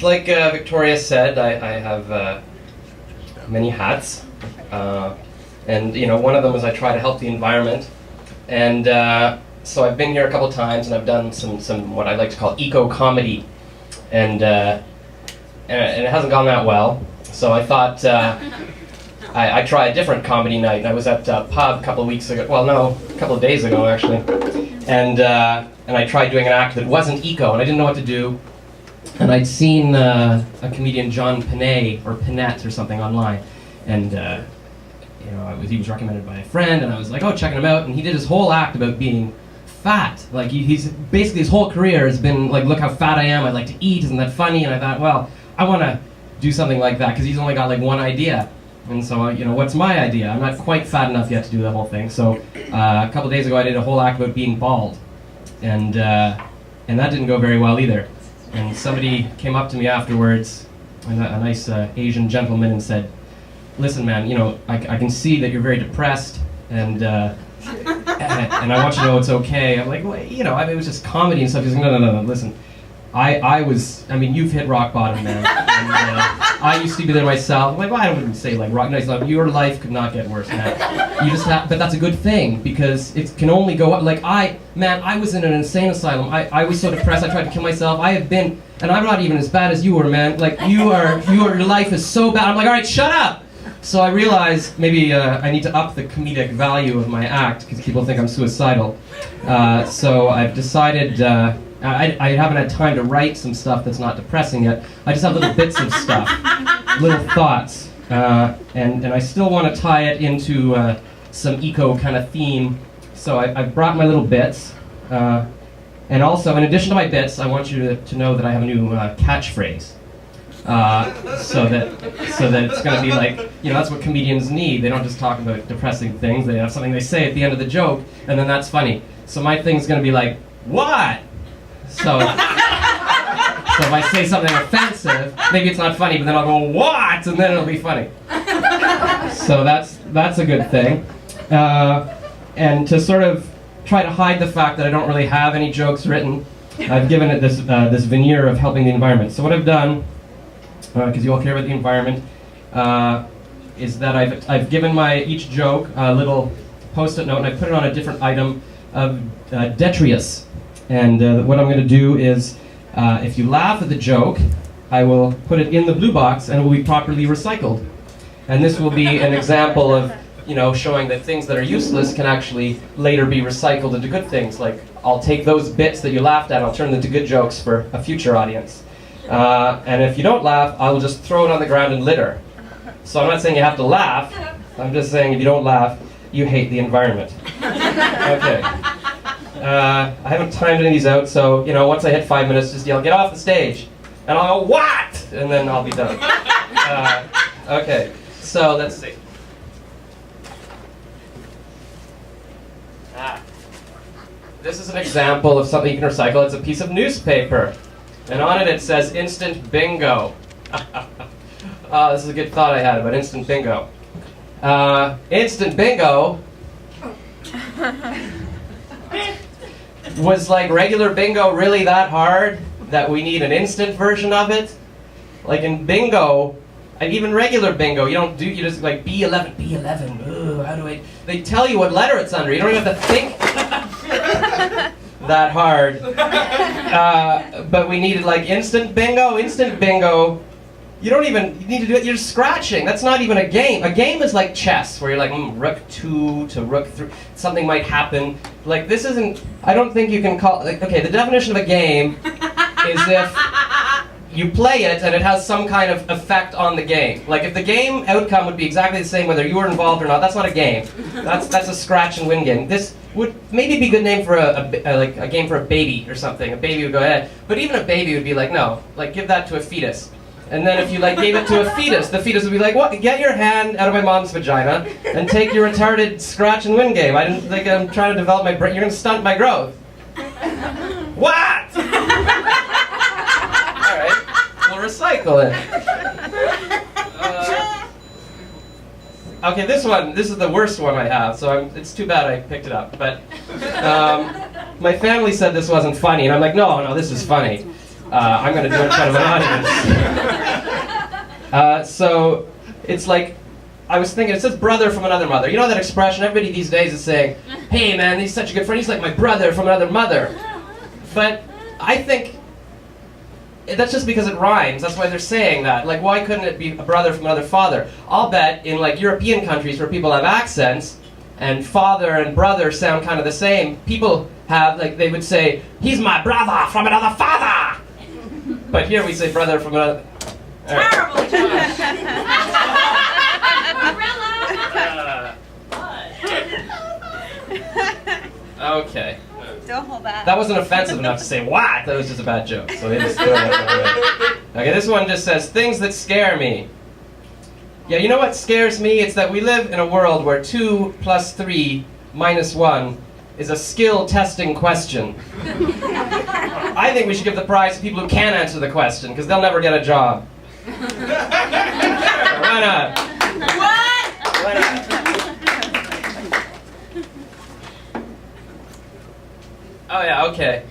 like Victoria said, I have many hats, and one of them is I try to help the environment, and so I've been here a couple times, and I've done some what I like to call eco-comedy, and it hasn't gone that well. So I thought I try a different comedy night. And I was at a pub a couple of weeks ago. Well, no, a couple of days ago actually, and I tried doing an act that wasn't eco, and I didn't know what to do. And I'd seen a comedian, John Panay or Panette or something online, and he was recommended by a friend, and I was like, oh, checking him out. And he did his whole act about being fat. Like he's basically his whole career has been like, look how fat I am. I like to eat. Isn't that funny? And I thought, well, I want to do something like that because he's only got like one idea. And so, what's my idea? I'm not quite fat enough yet to do the whole thing. So a couple days ago, I did a whole act about being bald, and that didn't go very well either. And somebody came up to me afterwards, a nice Asian gentleman, and said, listen, man, I can see that you're very depressed, and I want you to know it's okay. I'm like, well, it was just comedy and stuff. He's like, no, listen. You've hit rock bottom, man. And, I used to be there myself. I'm like, well, I wouldn't say like rock. No, your life could not get worse, man. You just have, but that's a good thing because it can only go up. Like I was in an insane asylum. I was so depressed. I tried to kill myself. I have been, and I'm not even as bad as you were, man. Like your life is so bad. I'm like, all right, shut up. So I realized maybe I need to up the comedic value of my act because people think I'm suicidal. So I've decided. I haven't had time to write some stuff that's not depressing yet. I just have little bits of stuff, little thoughts, and I still want to tie it into some eco kind of theme. So I brought my little bits, and also in addition to my bits, I want you to know that I have a new catchphrase. So that it's going to be like, that's what comedians need. They don't just talk about depressing things. They have something they say at the end of the joke, and then that's funny. So my thing's going to be like, what? So if I say something offensive, maybe it's not funny, but then I'll go, what? And then it'll be funny. So that's a good thing. And to sort of try to hide the fact that I don't really have any jokes written, I've given it this veneer of helping the environment. So what I've done, because you all care about the environment, is that I've given each joke a little post-it note, and I put it on a different item of detritus. And what I'm going to do is, if you laugh at the joke, I will put it in the blue box and it will be properly recycled. And this will be an example of, showing that things that are useless can actually later be recycled into good things. Like, I'll take those bits that you laughed at, I'll turn them into good jokes for a future audience. And if you don't laugh, I will just throw it on the ground and litter. So I'm not saying you have to laugh, I'm just saying if you don't laugh, you hate the environment. Okay. I haven't timed any of these out, so once I hit 5 minutes, just yell, "Get off the stage!" And I'll go, "What?" And then I'll be done. Okay, so let's see. This is an example of something you can recycle. It's a piece of newspaper, and on it says "Instant Bingo." This is a good thought I had about Instant Bingo. Instant Bingo. Was like regular bingo really that hard that we need an instant version of it? Like in bingo, and even regular bingo, you just like B11, B11, ooh, how do I? They tell you what letter it's under. You don't even have to think that hard. But we needed like instant bingo. You need to do it, you're scratching. That's not even a game. A game is like chess, where you're like, rook 2 to rook 3, something might happen. Like this isn't, I don't think you can call, okay, the definition of a game is if you play it and it has some kind of effect on the game. Like if the game outcome would be exactly the same whether you were involved or not, that's not a game. That's a scratch and win game. This would maybe be a good name for a game for a baby or something. A baby would go ahead. But even a baby would be like, no, like give that to a fetus. And then if you gave it to a fetus, the fetus would be like, "What? Get your hand out of my mom's vagina and take your retarded scratch and win game. I'm trying to develop my brain. You're gonna stunt my growth." What? All right, we'll recycle it. Okay, this is the worst one I have. So it's too bad I picked it up. But my family said this wasn't funny, and I'm like, no, this is funny. I'm going to do it in front of an audience. So it's like, I was thinking, it says brother from another mother. You know that expression? Everybody these days is saying, hey man, he's such a good friend. He's like my brother from another mother. But I think that's just because it rhymes. That's why they're saying that. Like, why couldn't it be a brother from another father? I'll bet in like European countries where people have accents and father and brother sound kind of the same, people have, like, they would say, he's my brother from another father. But here we say brother from another. Right. Terrible, Josh. Okay. Don't hold back. That wasn't offensive enough to say what. That was just a bad joke. So it is good. Okay, this one just says things that scare me. Yeah, you know what scares me? It's that we live in a world where 2 + 3 - 1 is a skill testing question. I think we should give the prize to people who can't answer the question, because they'll never get a job. Why not? What? Why not? Oh yeah, okay.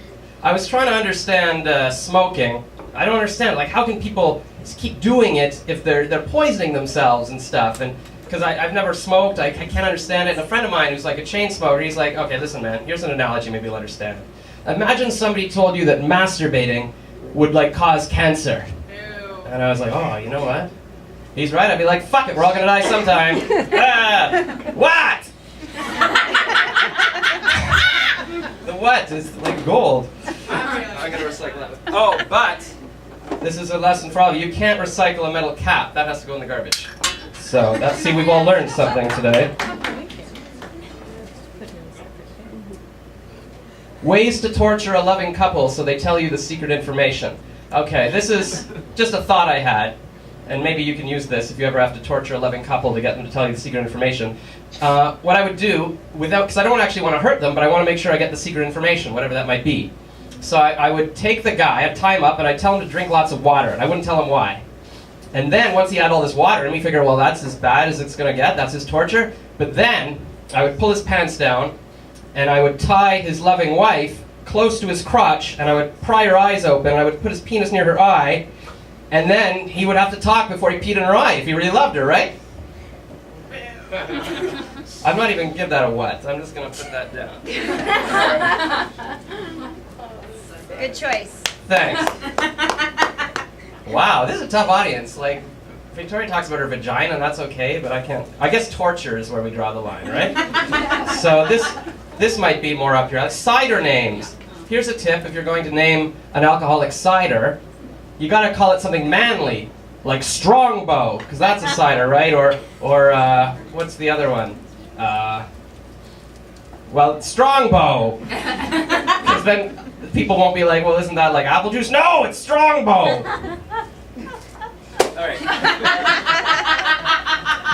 I was trying to understand smoking. I don't understand. Like, how can people keep doing it if they're poisoning themselves and stuff? And because I've never smoked, I can't understand it. And a friend of mine who's like a chain smoker, he's like, okay, listen, man. Here's an analogy. Maybe you'll understand. Imagine somebody told you that masturbating would like cause cancer. Ew. And I was like, oh, you know what? He's right. I'd be like, fuck it. We're all gonna die sometime. What? The what is like gold. I'm gonna recycle that. Oh, but this is a lesson for all of you. You can't recycle a metal cap. That has to go in the garbage. So see, we've all learned something today. Ways to torture a loving couple so they tell you the secret information. Okay, this is just a thought I had, and maybe you can use this if you ever have to torture a loving couple to get them to tell you the secret information. What I would do, because I don't actually want to hurt them, but I want to make sure I get the secret information, whatever that might be. So I would take the guy, I'd tie him up, and I'd tell him to drink lots of water, and I wouldn't tell him why. And then once he had all this water, and we figure, well, that's as bad as it's going to get, that's his torture. But then I would pull his pants down, and I would tie his loving wife close to his crotch, and I would pry her eyes open, and I would put his penis near her eye, and then he would have to talk before he peed in her eye if he really loved her, right? I'm not even give that a what. I'm just going to put that down. Good choice. Thanks. Wow, this is a tough audience. Like, Victoria talks about her vagina, and that's okay, but I can't. I guess torture is where we draw the line, right? So this might be more up here. Cider names. Here's a tip: if you're going to name an alcoholic cider, you got to call it something manly, like Strongbow, because that's a cider, right? Or what's the other one? Well, Strongbow. Because then people won't be like, well, isn't that like apple juice? No, it's Strongbow. All right.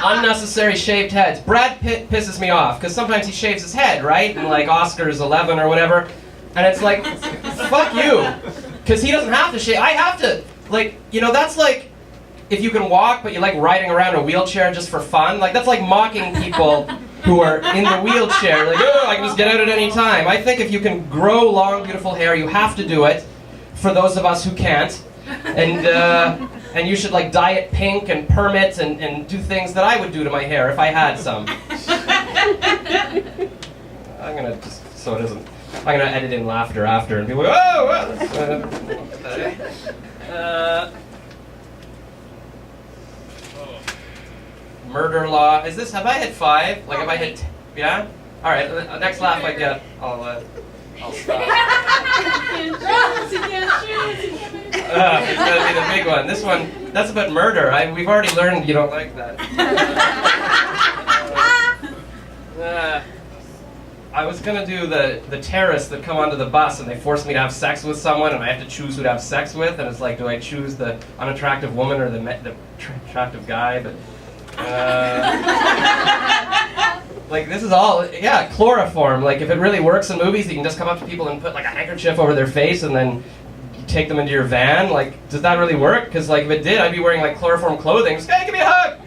Unnecessary shaved heads. Brad Pitt pisses me off because sometimes he shaves his head, right? In like Oscars 11 or whatever, and it's like, fuck you, because he doesn't have to shave. I have to. Like, you know, that's like if you can walk, but you like riding around a wheelchair just for fun. Like that's like mocking people who are in the wheelchair. Like, oh, I can just get out at any time. I think if you can grow long, beautiful hair, you have to do it. For those of us who can't, and you should like dye it pink and perm it and do things that I would do to my hair if I had some. I'm gonna just so it isn't. I'm gonna edit in laughter after and be like, oh, well. Murder law. Is this? Have I hit 5? Like, have I hit? Yeah. All right. Next laugh I get, I'll stop. It's gonna be the big one. This one, that's about murder. We've already learned you don't like that. I was gonna do the terrorists that come onto the bus and they force me to have sex with someone and I have to choose who to have sex with, and it's like, do I choose the unattractive woman or the attractive guy? But like, this is all, yeah, chloroform. Like, if it really works in movies, you can just come up to people and put like a handkerchief over their face and then take them into your van. Like, does that really work? Because like, if it did, I'd be wearing like chloroform clothing. Just, hey, give me a hug.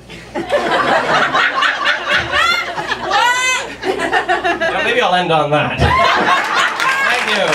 What? You know, maybe I'll end on that. Thank you.